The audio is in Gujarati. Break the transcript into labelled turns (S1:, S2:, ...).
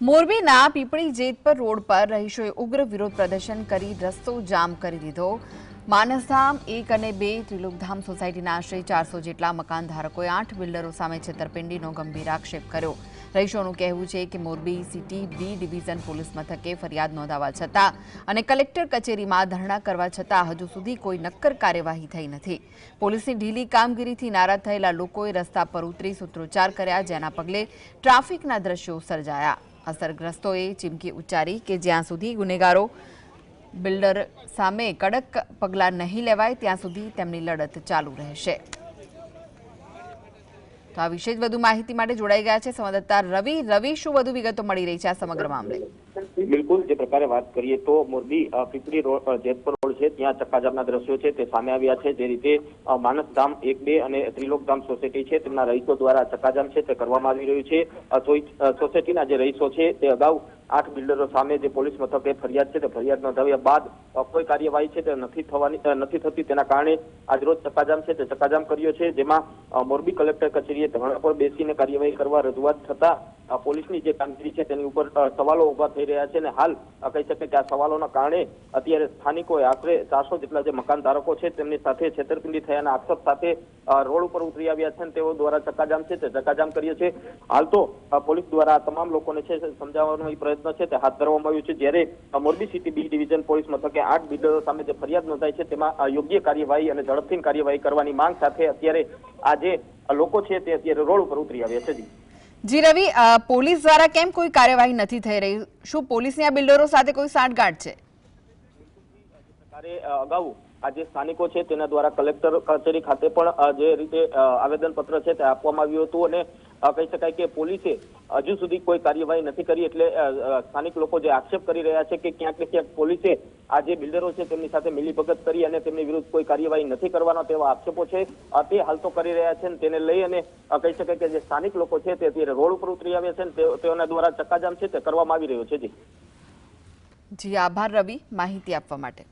S1: મોરબીના પીપળી જેતપર રોડ પર રહીશોએ ઉગ્ર વિરોધ પ્રદર્શન કરી રસ્તો જામ કરી દીધો। માનસધામ 1 અને 2 ત્રિલોકધામ સોસાયટીના આશરે 400 જેટલા મકાન ધારકોએ 8 બિલ્ડરો સામે છેતરપિંડીનો ગંભીર આક્ષેપ કર્યો। રહીશોનું કહેવું છે કે Morbi city B division police મથકે ફરિયાદ નોંધાવા છતાં અને કલેક્ટર કચેરીમાં ધરણા કરવા છતાં હજુ સુધી કોઈ નક્કર કાર્યવાહી થઈ નથી। પોલીસની ઢીલી કામગીરીથી નારાજ થયેલા લોકોએ રસ્તા પર ઉતરી સૂત્રોચ્ચાર કર્યા, જેના પગલે ટ્રાફિકના દ્રશ્યો સર્જાયા। અસરગ્રસ્તોએ ચીમકી ઉચ્ચારી કે જ્યાં સુધી ગુનેગારો બિલ્ડર સામે કડક પગલાં નહીં લેવાય ત્યાં સુધી તેમની લડત ચાલુ રહેશે। તો આ વિશે વધુ માહિતી માટે જોડાઈ ગયા છે સંવાદદાતા રવિ, શું વધુ વિગતો મળી રહી છે આ સમગ્ર મામલે?
S2: બિલકુલ, જે પ્રકારે વાત કરીએ તો મોરબી પીપળી રોડ જેતપર રોડ છે ત્યાં ચક્કાજામના દ્રશ્યો છે તે સામે આવ્યા છે। જે રીતે માનસધામ 1, 2 અને ત્રિલોકધામ સોસાયટી છે તેમના રહીશો દ્વારા ચક્કાજામ છે તે કરવામાં આવી રહ્યું છે। સોસાયટીના જે રહીશો છે તે અગાઉ 8 બિલ્ડરો સામે જે પોલીસ મથકે ફરિયાદ છે તે ફરિયાદ નોંધાવ્યા બાદ કોઈ કાર્યવાહી છે તે નથી થતી, તેના કારણે આજરોજ ચક્કાજામ છે તે ચક્કાજામ કર્યો છે, જેમાં મોરબી કલેક્ટર કચેરીએ ધરણા પર બેસીને કાર્યવાહી કરવા રજૂઆત થતા પોલીસની જે કામગીરી છે તેની ઉપર સવાલો ઉભા થઈ રહ્યા છે। અને હાલ કહી શકાય કે આ સવાલોના કારણે અત્યારે સ્થાનિકોએ આશરે 400 જેટલા જે મકાન ધારકો છે તેમની સાથે છેતરપિંડી થયાના આક્ષેપ સાથે રોડ ઉપર ઉતરી આવ્યા છે અને તેઓ દ્વારા ચક્કાજામ છે તે ચક્કાજામ કર્યો છે। હાલ તો પોલીસ દ્વારા તમામ લોકોને છે સમજાવવાનો પ્રયત્ન છે તે હાથ ધરવામાં આવ્યો છે, જ્યારે Morbi city B division police મથકે 8 બિલ્ડરો સામે જે ફરિયાદ નોંધાઈ છે તેમાં યોગ્ય કાર્યવાહી અને ઝડપથી કાર્યવાહી કરવાની માંગ સાથે અત્યારે આ જે લોકો છે તે અત્યારે રોડ ઉપર ઉતરી આવ્યા છે।
S1: જી રવિ, પોલીસ દ્વારા કેમ કોઈ કાર્યવાહી નથી થઈ રહી? શું પોલીસની આ બિલ્ડરો સાથે કોઈ સાંઠગાંઠ છે?
S2: અગાઉ આ જે સ્થાનિકો છે તેના દ્વારા કલેક્ટર કચેરી ખાતે પણ જે રીતે આવેદનપત્ર છે તે આપવામાં આવ્યું હતું અને કહી શકાય કે પોલીસે હજુ સુધી કોઈ કાર્યવાહી નથી કરી, એટલે સ્થાનિક લોકો જે આક્ષેપ કરી રહ્યા છે કે ક્યાંક ને ક્યાંક પોલીસે આ જે બિલ્ડરો છે તેમની સાથે મિલીભગત કરી અને તેમની વિરુદ્ધ કોઈ કાર્યવાહી નથી કરવાનો તેવા આક્ષેપો છે તે હાલ તો કરી રહ્યા છે। તેને લઈ અને કહી શકાય કે જે સ્થાનિક લોકો છે તે અત્યારે રોડ ઉપર ઉતરી આવ્યા છે, તેઓના દ્વારા ચક્કાજામ છે તે કરવામાં આવી રહ્યો છે।
S1: જી આભાર રવિ, માહિતી આપવા માટે।